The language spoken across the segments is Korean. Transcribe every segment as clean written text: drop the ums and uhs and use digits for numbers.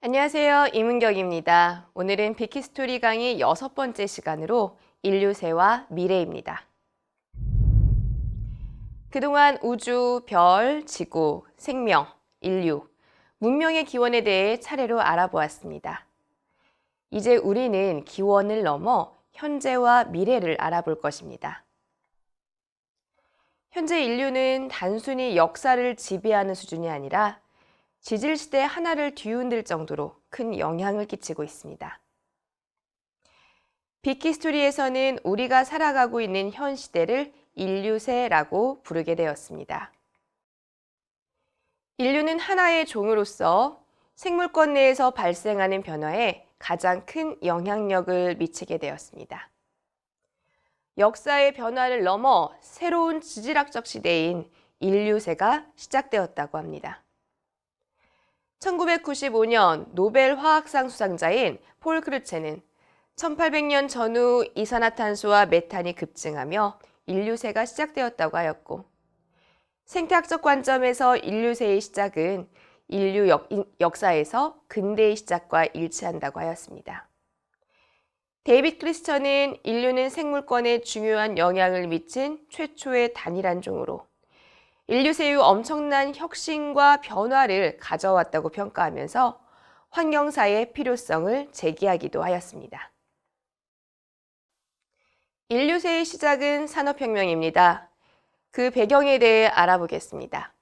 안녕하세요. 이문경입니다. 오늘은 비키스토리 강의 6번째 시간으로 인류세와 미래입니다. 그동안 우주, 별, 지구, 생명, 인류, 문명의 기원에 대해 차례로 알아보았습니다. 이제 우리는 기원을 넘어 현재와 미래를 알아볼 것입니다. 현재 인류는 단순히 역사를 지배하는 수준이 아니라 지질시대 하나를 뒤흔들 정도로 큰 영향을 끼치고 있습니다. 비키스토리에서는 우리가 살아가고 있는 현 시대를 인류세라고 부르게 되었습니다. 인류는 하나의 종으로서 생물권 내에서 발생하는 변화에 가장 큰 영향력을 미치게 되었습니다. 역사의 변화를 넘어 새로운 지질학적 시대인 인류세가 시작되었다고 합니다. 1995년 노벨 화학상 수상자인 폴 크루체는 1800년 전후 이산화탄소와 메탄이 급증하며 인류세가 시작되었다고 하였고, 생태학적 관점에서 인류세의 시작은 인류 역사에서 근대의 시작과 일치한다고 하였습니다. 데이빗 크리스천은 인류는 생물권에 중요한 영향을 미친 최초의 단일한 종으로 인류세 이후 엄청난 혁신과 변화를 가져왔다고 평가하면서 환경사의 필요성을 제기하기도 하였습니다. 인류세의 시작은 산업혁명입니다. 그 배경에 대해 알아보겠습니다.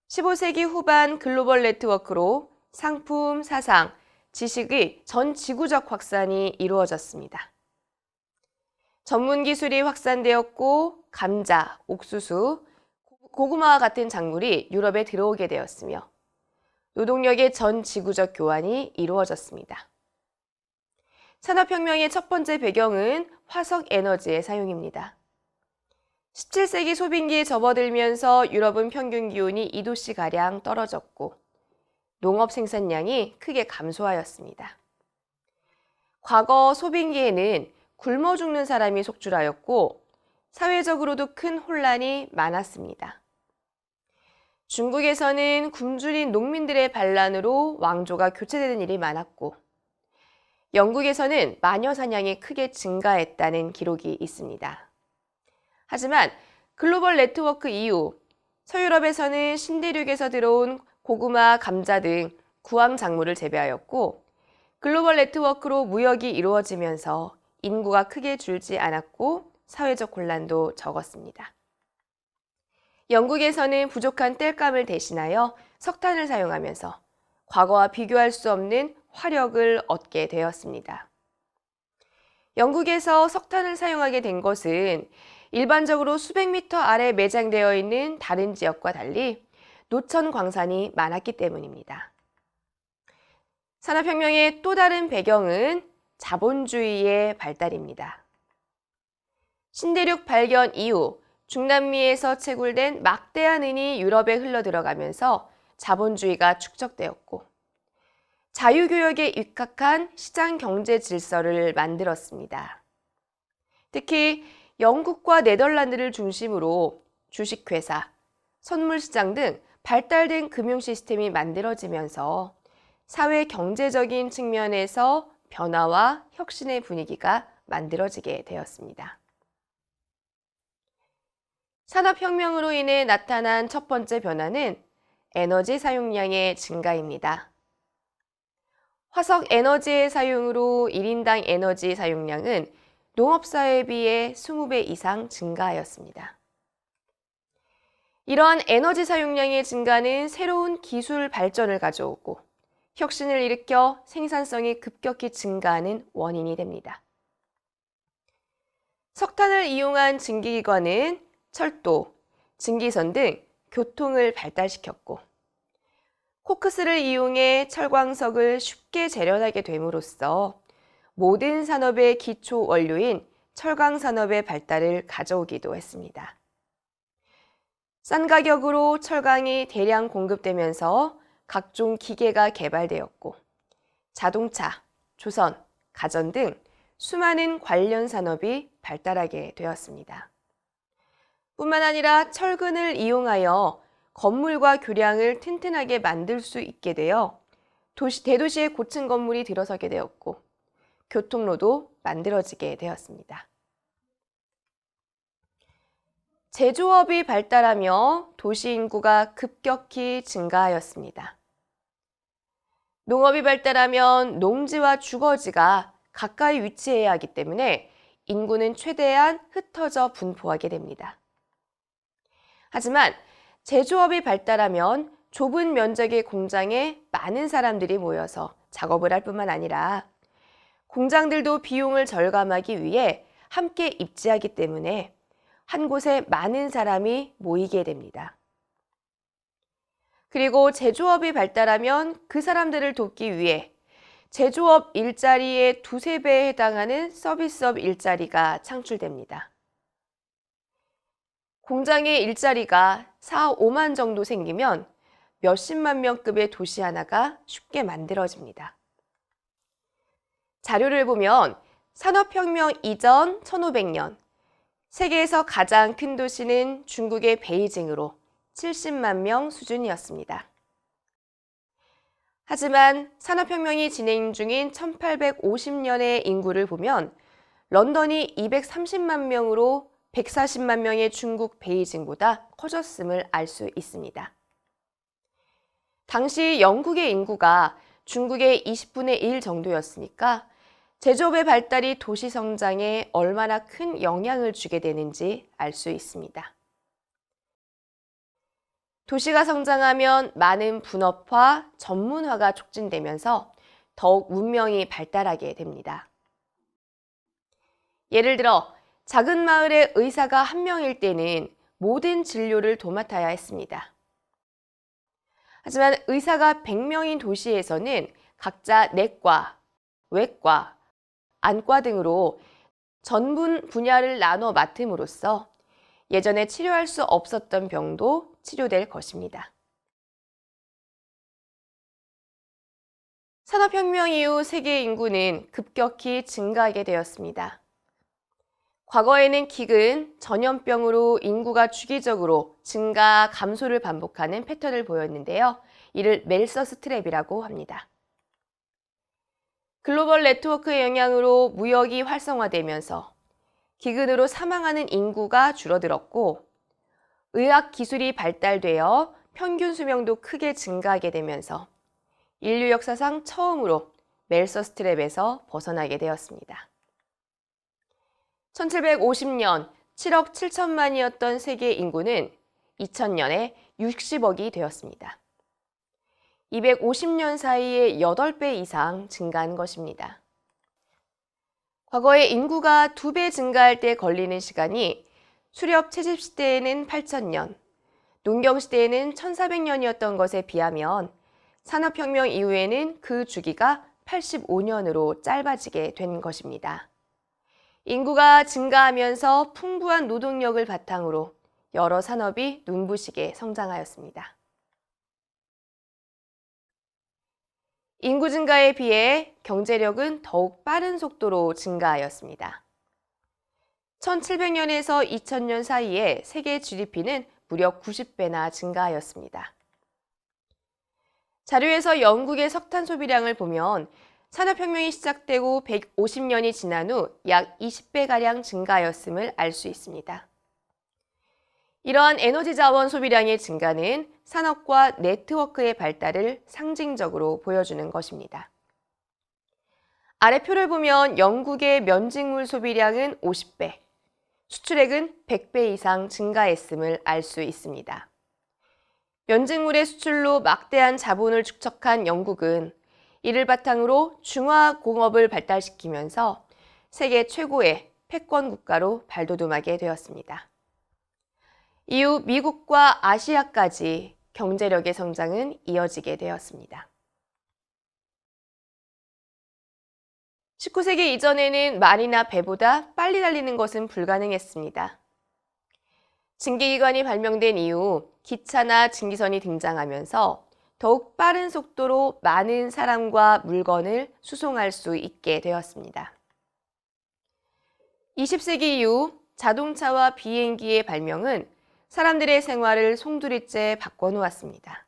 15세기 후반 글로벌 네트워크로 상품, 사상, 지식의 전 지구적 확산이 이루어졌습니다. 전문 기술이 확산되었고 감자, 옥수수, 고구마와 같은 작물이 유럽에 들어오게 되었으며 노동력의 전 지구적 교환이 이루어졌습니다. 산업혁명의 첫 번째 배경은 화석 에너지의 사용입니다. 17세기 소빙기에 접어들면서 유럽은 평균 기온이 2도씨가량 떨어졌고 농업 생산량이 크게 감소하였습니다. 과거 소빙기에는 굶어 죽는 사람이 속출하였고 사회적으로도 큰 혼란이 많았습니다. 중국에서는 굶주린 농민들의 반란으로 왕조가 교체되는 일이 많았고, 영국에서는 마녀 사냥이 크게 증가했다는 기록이 있습니다. 하지만 글로벌 네트워크 이후 서유럽에서는 신대륙에서 들어온 고구마, 감자 등 구황 작물을 재배하였고, 글로벌 네트워크로 무역이 이루어지면서 인구가 크게 줄지 않았고 사회적 혼란도 적었습니다. 영국에서는 부족한 땔감을 대신하여 석탄을 사용하면서 과거와 비교할 수 없는 화력을 얻게 되었습니다. 영국에서 석탄을 사용하게 된 것은 일반적으로 수백 미터 아래 매장되어 있는 다른 지역과 달리 노천 광산이 많았기 때문입니다. 산업혁명의 또 다른 배경은 자본주의의 발달입니다. 신대륙 발견 이후 중남미에서 채굴된 막대한 은이 유럽에 흘러들어가면서 자본주의가 축적되었고 자유교역에 입각한 시장 경제 질서를 만들었습니다. 특히 영국과 네덜란드를 중심으로 주식회사, 선물시장 등 발달된 금융 시스템이 만들어지면서 사회 경제적인 측면에서 변화와 혁신의 분위기가 만들어지게 되었습니다. 산업혁명으로 인해 나타난 첫 번째 변화는 에너지 사용량의 증가입니다. 화석 에너지의 사용으로 1인당 에너지 사용량은 농업사회에 비해 20배 이상 증가하였습니다. 이러한 에너지 사용량의 증가는 새로운 기술 발전을 가져오고 혁신을 일으켜 생산성이 급격히 증가하는 원인이 됩니다. 석탄을 이용한 증기기관은 철도, 증기선 등 교통을 발달시켰고 코크스를 이용해 철광석을 쉽게 재련하게 됨으로써 모든 산업의 기초 원료인 철강 산업의 발달을 가져오기도 했습니다. 싼 가격으로 철강이 대량 공급되면서 각종 기계가 개발되었고 자동차, 조선, 가전 등 수많은 관련 산업이 발달하게 되었습니다. 뿐만 아니라 철근을 이용하여 건물과 교량을 튼튼하게 만들 수 있게 되어 대도시의 고층 건물이 들어서게 되었고 교통로도 만들어지게 되었습니다. 제조업이 발달하며 도시 인구가 급격히 증가하였습니다. 농업이 발달하면 농지와 주거지가 가까이 위치해야 하기 때문에 인구는 최대한 흩어져 분포하게 됩니다. 하지만 제조업이 발달하면 좁은 면적의 공장에 많은 사람들이 모여서 작업을 할 뿐만 아니라 공장들도 비용을 절감하기 위해 함께 입지하기 때문에 한 곳에 많은 사람이 모이게 됩니다. 그리고 제조업이 발달하면 그 사람들을 돕기 위해 제조업 일자리의 두세 배에 해당하는 서비스업 일자리가 창출됩니다. 공장의 일자리가 4, 5만 정도 생기면 몇십만 명급의 도시 하나가 쉽게 만들어집니다. 자료를 보면 산업혁명 이전 1500년, 세계에서 가장 큰 도시는 중국의 베이징으로 70만 명 수준이었습니다. 하지만 산업혁명이 진행 중인 1850년의 인구를 보면 런던이 230만 명으로 140만 명의 중국 베이징보다 커졌음을 알 수 있습니다. 당시 영국의 인구가 중국의 20분의 1 정도였으니까 제조업의 발달이 도시 성장에 얼마나 큰 영향을 주게 되는지 알 수 있습니다. 도시가 성장하면 많은 분업화, 전문화가 촉진되면서 더욱 문명이 발달하게 됩니다. 예를 들어 작은 마을의 의사가 한 명일 때는 모든 진료를 도맡아야 했습니다. 하지만 의사가 100명인 도시에서는 각자 내과, 외과, 안과 등으로 전문 분야를 나눠 맡음으로써 예전에 치료할 수 없었던 병도 치료될 것입니다. 산업혁명 이후 세계 인구는 급격히 증가하게 되었습니다. 과거에는 기근, 전염병으로 인구가 주기적으로 증가, 감소를 반복하는 패턴을 보였는데요. 이를 멜서스 트랩이라고 합니다. 글로벌 네트워크의 영향으로 무역이 활성화되면서 기근으로 사망하는 인구가 줄어들었고 의학 기술이 발달되어 평균 수명도 크게 증가하게 되면서 인류 역사상 처음으로 멜서스 트랩에서 벗어나게 되었습니다. 1750년 7억 7천만이었던 세계 인구는 2000년에 60억이 되었습니다. 250년 사이에 8배 이상 증가한 것입니다. 과거에 인구가 2배 증가할 때 걸리는 시간이 수렵 채집 시대에는 8,000년, 농경 시대에는 1,400년이었던 것에 비하면 산업혁명 이후에는 그 주기가 85년으로 짧아지게 된 것입니다. 인구가 증가하면서 풍부한 노동력을 바탕으로 여러 산업이 눈부시게 성장하였습니다. 인구 증가에 비해 경제력은 더욱 빠른 속도로 증가하였습니다. 1700년에서 2000년 사이에 세계 GDP는 무려 90배나 증가하였습니다. 자료에서 영국의 석탄 소비량을 보면 산업혁명이 시작되고 150년이 지난 후 약 20배가량 증가하였음을 알 수 있습니다. 이러한 에너지 자원 소비량의 증가는 산업과 네트워크의 발달을 상징적으로 보여주는 것입니다. 아래 표를 보면 영국의 면직물 소비량은 50배, 수출액은 100배 이상 증가했음을 알 수 있습니다. 면직물의 수출로 막대한 자본을 축적한 영국은 이를 바탕으로 중화공업을 발달시키면서 세계 최고의 패권 국가로 발돋움하게 되었습니다. 이후 미국과 아시아까지 경제력의 성장은 이어지게 되었습니다. 19세기 이전에는 말이나 배보다 빨리 달리는 것은 불가능했습니다. 증기기관이 발명된 이후 기차나 증기선이 등장하면서 더욱 빠른 속도로 많은 사람과 물건을 수송할 수 있게 되었습니다. 20세기 이후 자동차와 비행기의 발명은 사람들의 생활을 송두리째 바꿔놓았습니다.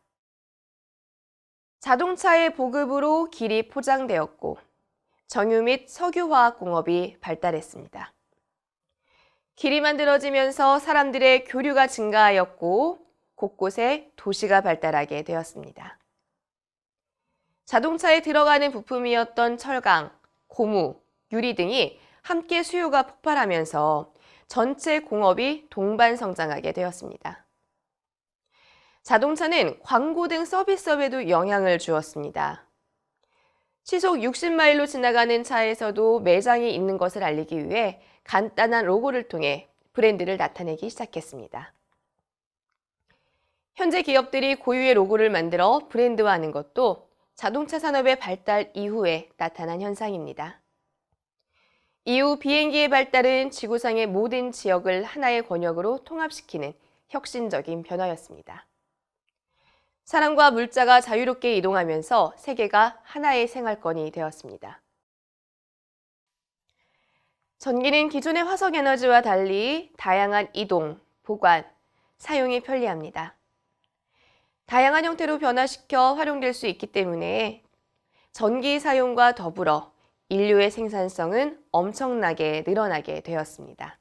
자동차의 보급으로 길이 포장되었고 정유 및 석유화학공업이 발달했습니다. 길이 만들어지면서 사람들의 교류가 증가하였고 곳곳에 도시가 발달하게 되었습니다. 자동차에 들어가는 부품이었던 철강, 고무, 유리 등이 함께 수요가 폭발하면서 전체 공업이 동반 성장하게 되었습니다. 자동차는 광고 등 서비스업에도 영향을 주었습니다. 시속 60마일로 지나가는 차에서도 매장이 있는 것을 알리기 위해 간단한 로고를 통해 브랜드를 나타내기 시작했습니다. 현재 기업들이 고유의 로고를 만들어 브랜드화하는 것도 자동차 산업의 발달 이후에 나타난 현상입니다. 이후 비행기의 발달은 지구상의 모든 지역을 하나의 권역으로 통합시키는 혁신적인 변화였습니다. 사람과 물자가 자유롭게 이동하면서 세계가 하나의 생활권이 되었습니다. 전기는 기존의 화석 에너지와 달리 다양한 이동, 보관, 사용이 편리합니다. 다양한 형태로 변화시켜 활용될 수 있기 때문에 전기 사용과 더불어 인류의 생산성은 엄청나게 늘어나게 되었습니다.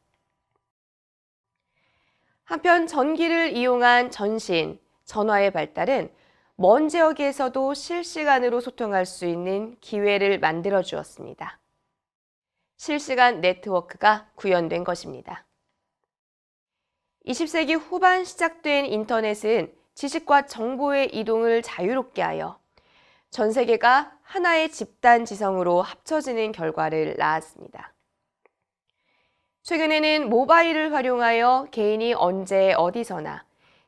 한편 전기를 이용한 전신, 전화의 발달은 먼 지역에서도 실시간으로 소통할 수 있는 기회를 만들어 주었습니다. 실시간 네트워크가 구현된 것입니다. 20세기 후반 시작된 인터넷은 지식과 정보의 이동을 자유롭게 하여 전 세계가 하나의 집단 지성으로 합쳐지는 결과를 낳았습니다. 최근에는 모바일을 활용하여 개인이 언제 어디서나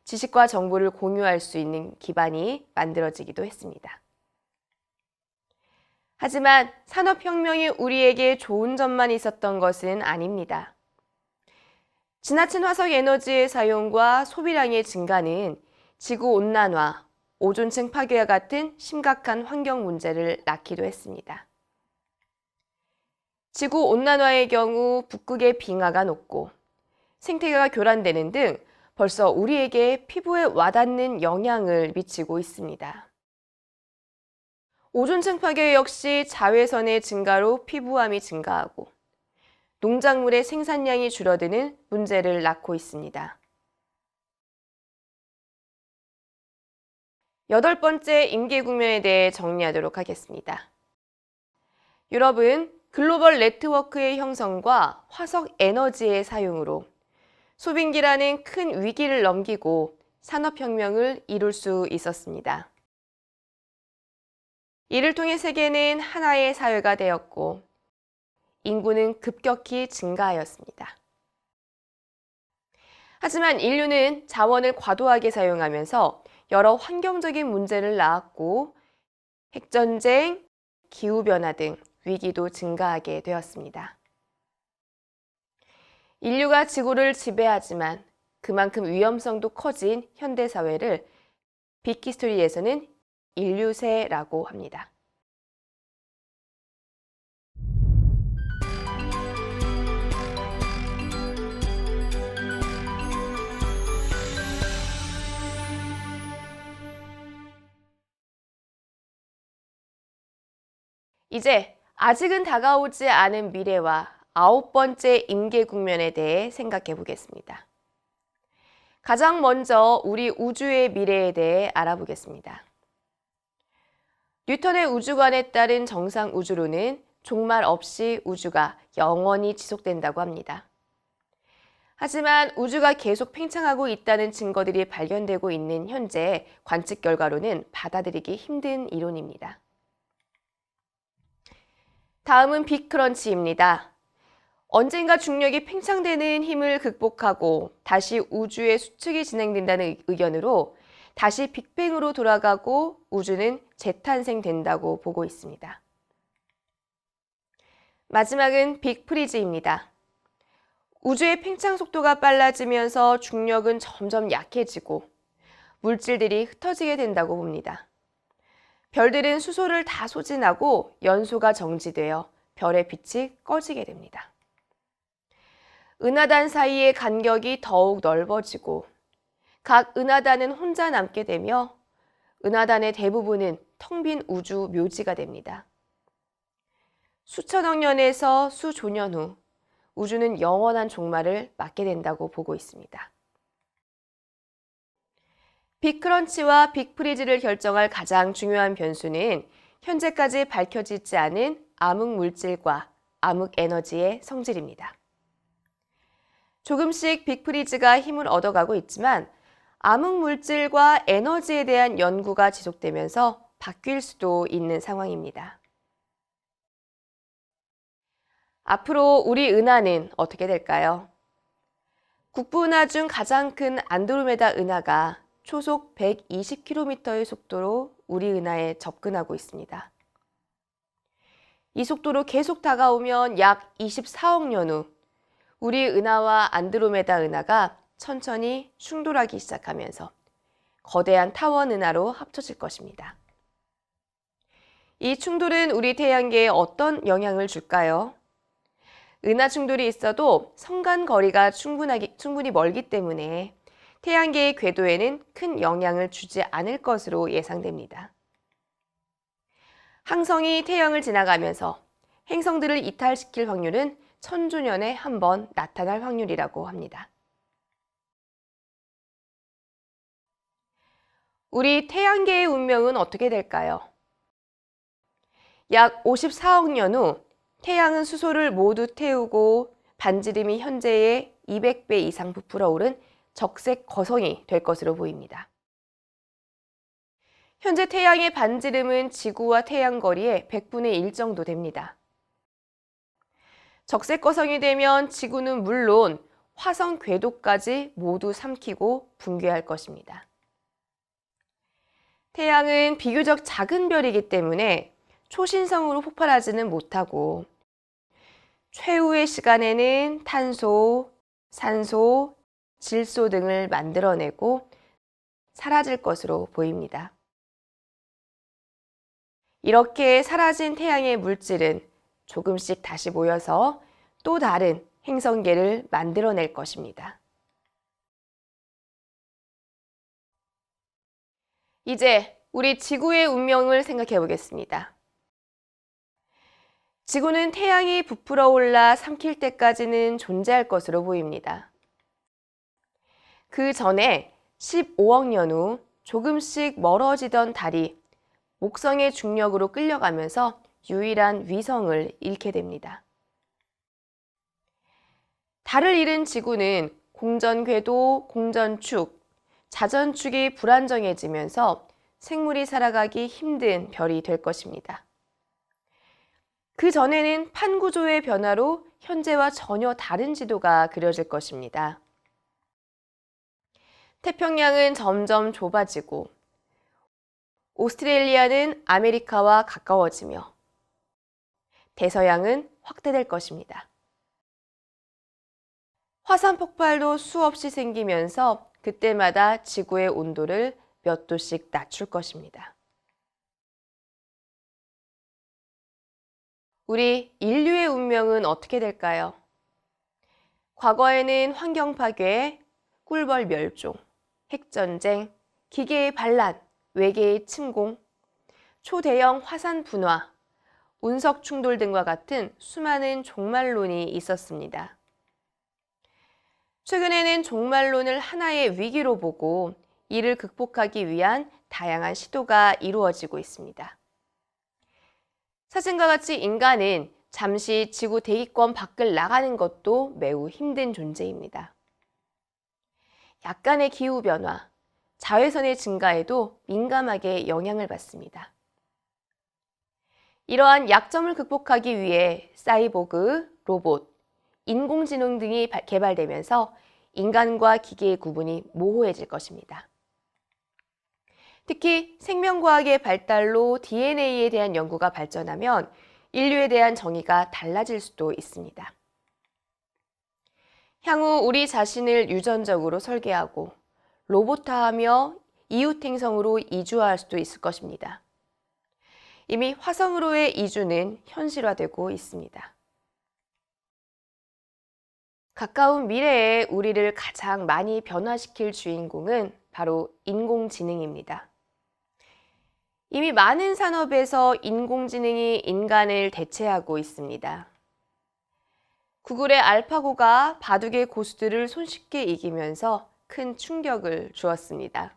지식과 정보를 공유할 수 있는 기반이 만들어지기도 했습니다. 하지만 산업혁명이 우리에게 좋은 점만 있었던 것은 아닙니다. 지나친 화석 에너지의 사용과 소비량의 증가는 지구온난화, 오존층 파괴와 같은 심각한 환경 문제를 낳기도 했습니다. 지구온난화의 경우 북극의 빙하가 녹고 생태계가 교란되는 등 벌써 우리에게 피부에 와닿는 영향을 미치고 있습니다. 오존층 파괴 역시 자외선의 증가로 피부암이 증가하고 농작물의 생산량이 줄어드는 문제를 낳고 있습니다. 8번째 임계 국면에 대해 정리하도록 하겠습니다. 유럽은 글로벌 네트워크의 형성과 화석 에너지의 사용으로 소빙기라는 큰 위기를 넘기고 산업혁명을 이룰 수 있었습니다. 이를 통해 세계는 하나의 사회가 되었고 인구는 급격히 증가하였습니다. 하지만 인류는 자원을 과도하게 사용하면서 여러 환경적인 문제를 낳았고 핵전쟁, 기후변화 등 위기도 증가하게 되었습니다. 인류가 지구를 지배하지만 그만큼 위험성도 커진 현대사회를 빅히스토리에서는 인류세라고 합니다. 이제 아직은 다가오지 않은 미래와 9번째 임계 국면에 대해 생각해 보겠습니다. 가장 먼저 우리 우주의 미래에 대해 알아보겠습니다. 뉴턴의 우주관에 따른 정상 우주론은 종말 없이 우주가 영원히 지속된다고 합니다. 하지만 우주가 계속 팽창하고 있다는 증거들이 발견되고 있는 현재 관측 결과로는 받아들이기 힘든 이론입니다. 다음은 빅크런치입니다. 언젠가 중력이 팽창되는 힘을 극복하고 다시 우주의 수축이 진행된다는 의견으로 다시 빅뱅으로 돌아가고 우주는 재탄생된다고 보고 있습니다. 마지막은 빅프리즈입니다. 우주의 팽창 속도가 빨라지면서 중력은 점점 약해지고 물질들이 흩어지게 된다고 봅니다. 별들은 수소를 다 소진하고 연소가 정지되어 별의 빛이 꺼지게 됩니다. 은하단 사이의 간격이 더욱 넓어지고 각 은하단은 혼자 남게 되며 은하단의 대부분은 텅 빈 우주 묘지가 됩니다. 수천억 년에서 수조년 후 우주는 영원한 종말을 맞게 된다고 보고 있습니다. 빅크런치와 빅프리즈를 결정할 가장 중요한 변수는 현재까지 밝혀지지 않은 암흑 물질과 암흑 에너지의 성질입니다. 조금씩 빅프리즈가 힘을 얻어가고 있지만 암흑 물질과 에너지에 대한 연구가 지속되면서 바뀔 수도 있는 상황입니다. 앞으로 우리 은하는 어떻게 될까요? 국부은하 중 가장 큰 안드로메다 은하가 초속 120km의 속도로 우리 은하에 접근하고 있습니다. 이 속도로 계속 다가오면 약 24억 년 후 우리 은하와 안드로메다 은하가 천천히 충돌하기 시작하면서 거대한 타원 은하로 합쳐질 것입니다. 이 충돌은 우리 태양계에 어떤 영향을 줄까요? 은하 충돌이 있어도 성간 거리가 충분히 멀기 때문에 태양계의 궤도에는 큰 영향을 주지 않을 것으로 예상됩니다. 항성이 태양을 지나가면서 행성들을 이탈시킬 확률은 천조년에 한 번 나타날 확률이라고 합니다. 우리 태양계의 운명은 어떻게 될까요? 약 54억 년 후 태양은 수소를 모두 태우고 반지름이 현재의 200배 이상 부풀어 오른 적색 거성이 될 것으로 보입니다. 현재 태양의 반지름은 지구와 태양 거리의 100분의 1 정도 됩니다. 적색 거성이 되면 지구는 물론 화성 궤도까지 모두 삼키고 붕괴할 것입니다. 태양은 비교적 작은 별이기 때문에 초신성으로 폭발하지는 못하고 최후의 시간에는 탄소, 산소, 질소 등을 만들어내고 사라질 것으로 보입니다. 이렇게 사라진 태양의 물질은 조금씩 다시 모여서 또 다른 행성계를 만들어낼 것입니다. 이제 우리 지구의 운명을 생각해 보겠습니다. 지구는 태양이 부풀어 올라 삼킬 때까지는 존재할 것으로 보입니다. 그 전에 15억 년 후 조금씩 멀어지던 달이 목성의 중력으로 끌려가면서 유일한 위성을 잃게 됩니다. 달을 잃은 지구는 공전궤도, 공전축, 자전축이 불안정해지면서 생물이 살아가기 힘든 별이 될 것입니다. 그 전에는 판구조의 변화로 현재와 전혀 다른 지도가 그려질 것입니다. 태평양은 점점 좁아지고 오스트레일리아는 아메리카와 가까워지며 대서양은 확대될 것입니다. 화산 폭발도 수없이 생기면서 그때마다 지구의 온도를 몇 도씩 낮출 것입니다. 우리 인류의 운명은 어떻게 될까요? 과거에는 환경 파괴, 꿀벌 멸종, 핵전쟁, 기계의 반란, 외계의 침공, 초대형 화산 분화, 운석 충돌 등과 같은 수많은 종말론이 있었습니다. 최근에는 종말론을 하나의 위기로 보고 이를 극복하기 위한 다양한 시도가 이루어지고 있습니다. 사진과 같이 인간은 잠시 지구 대기권 밖을 나가는 것도 매우 힘든 존재입니다. 약간의 기후변화, 자외선의 증가에도 민감하게 영향을 받습니다. 이러한 약점을 극복하기 위해 사이보그, 로봇, 인공지능 등이 개발되면서 인간과 기계의 구분이 모호해질 것입니다. 특히 생명과학의 발달로 DNA에 대한 연구가 발전하면 인류에 대한 정의가 달라질 수도 있습니다. 향후 우리 자신을 유전적으로 설계하고 로봇화하며 이웃행성으로 이주할 수도 있을 것입니다. 이미 화성으로의 이주는 현실화되고 있습니다. 가까운 미래에 우리를 가장 많이 변화시킬 주인공은 바로 인공지능입니다. 이미 많은 산업에서 인공지능이 인간을 대체하고 있습니다. 구글의 알파고가 바둑의 고수들을 손쉽게 이기면서 큰 충격을 주었습니다.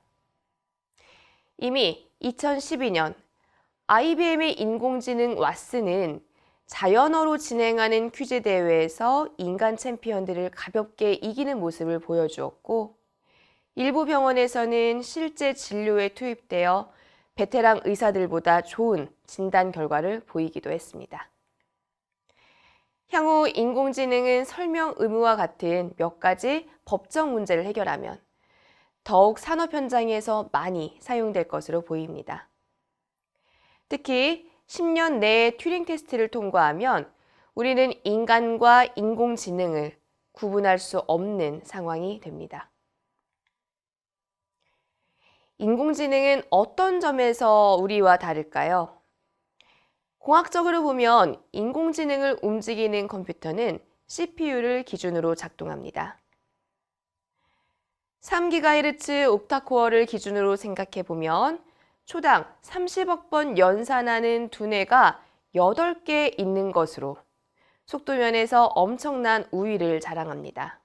이미 2012년 IBM의 인공지능 왓슨은 자연어로 진행하는 퀴즈 대회에서 인간 챔피언들을 가볍게 이기는 모습을 보여주었고, 일부 병원에서는 실제 진료에 투입되어 베테랑 의사들보다 좋은 진단 결과를 보이기도 했습니다. 향후 인공지능은 설명 의무와 같은 몇 가지 법적 문제를 해결하면 더욱 산업 현장에서 많이 사용될 것으로 보입니다. 특히 10년 내에 튜링 테스트를 통과하면 우리는 인간과 인공지능을 구분할 수 없는 상황이 됩니다. 인공지능은 어떤 점에서 우리와 다를까요? 공학적으로 보면 인공지능을 움직이는 컴퓨터는 CPU를 기준으로 작동합니다. 3GHz 옥타코어를 기준으로 생각해 보면 초당 30억 번 연산하는 두뇌가 8개 있는 것으로 속도면에서 엄청난 우위를 자랑합니다.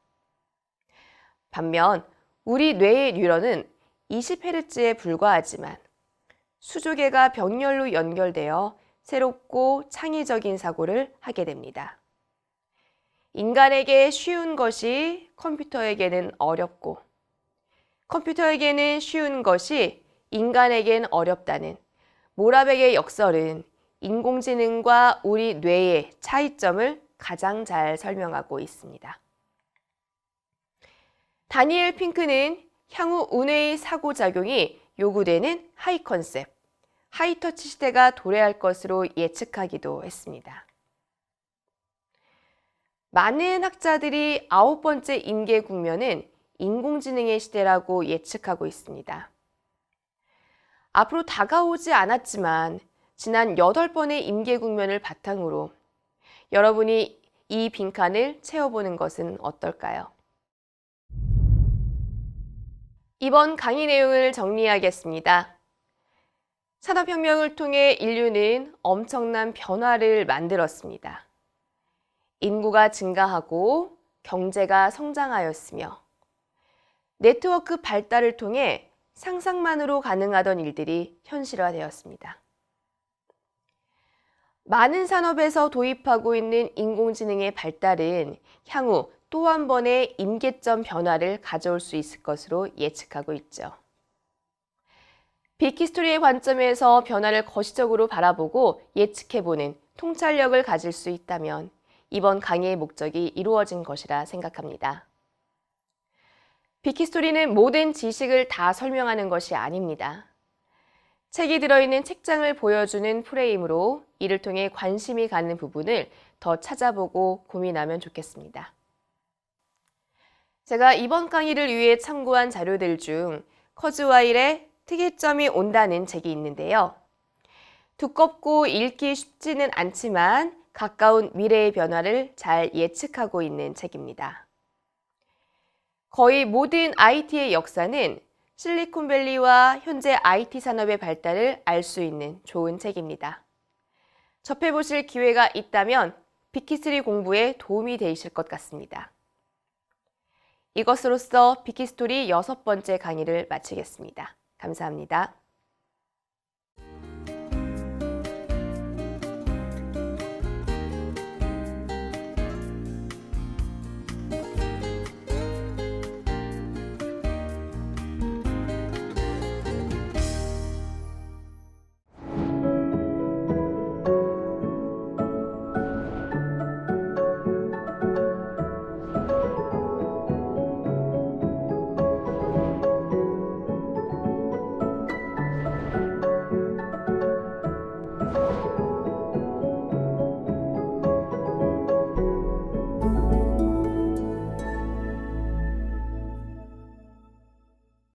반면 우리 뇌의 뉴런은 20Hz에 불과하지만 수조개가 병렬로 연결되어 새롭고 창의적인 사고를 하게 됩니다. 인간에게 쉬운 것이 컴퓨터에게는 어렵고 컴퓨터에게는 쉬운 것이 인간에겐 어렵다는 모라백의 역설은 인공지능과 우리 뇌의 차이점을 가장 잘 설명하고 있습니다. 다니엘 핑크는 향후 운해의 사고작용이 요구되는 하이 컨셉, 하이터치 시대가 도래할 것으로 예측하기도 했습니다. 많은 학자들이 9번째 임계 국면은 인공지능의 시대라고 예측하고 있습니다. 앞으로 다가오지 않았지만 지난 8번의 임계 국면을 바탕으로 여러분이 이 빈칸을 채워보는 것은 어떨까요? 이번 강의 내용을 정리하겠습니다. 산업혁명을 통해 인류는 엄청난 변화를 만들었습니다. 인구가 증가하고 경제가 성장하였으며 네트워크 발달을 통해 상상만으로 가능하던 일들이 현실화되었습니다. 많은 산업에서 도입하고 있는 인공지능의 발달은 향후 또 한 번의 임계점 변화를 가져올 수 있을 것으로 예측하고 있죠. 빅히스토리의 관점에서 변화를 거시적으로 바라보고 예측해보는 통찰력을 가질 수 있다면 이번 강의의 목적이 이루어진 것이라 생각합니다. 빅히스토리는 모든 지식을 다 설명하는 것이 아닙니다. 책이 들어있는 책장을 보여주는 프레임으로 이를 통해 관심이 가는 부분을 더 찾아보고 고민하면 좋겠습니다. 제가 이번 강의를 위해 참고한 자료들 중 커즈와일의 특이점이 온다는 책이 있는데요. 두껍고 읽기 쉽지는 않지만 가까운 미래의 변화를 잘 예측하고 있는 책입니다. 거의 모든 IT의 역사는 실리콘밸리와 현재 IT 산업의 발달을 알 수 있는 좋은 책입니다. 접해보실 기회가 있다면 빅히스토리 공부에 도움이 되실 것 같습니다. 이것으로써 빅히스토리 6번째 강의를 마치겠습니다. 감사합니다.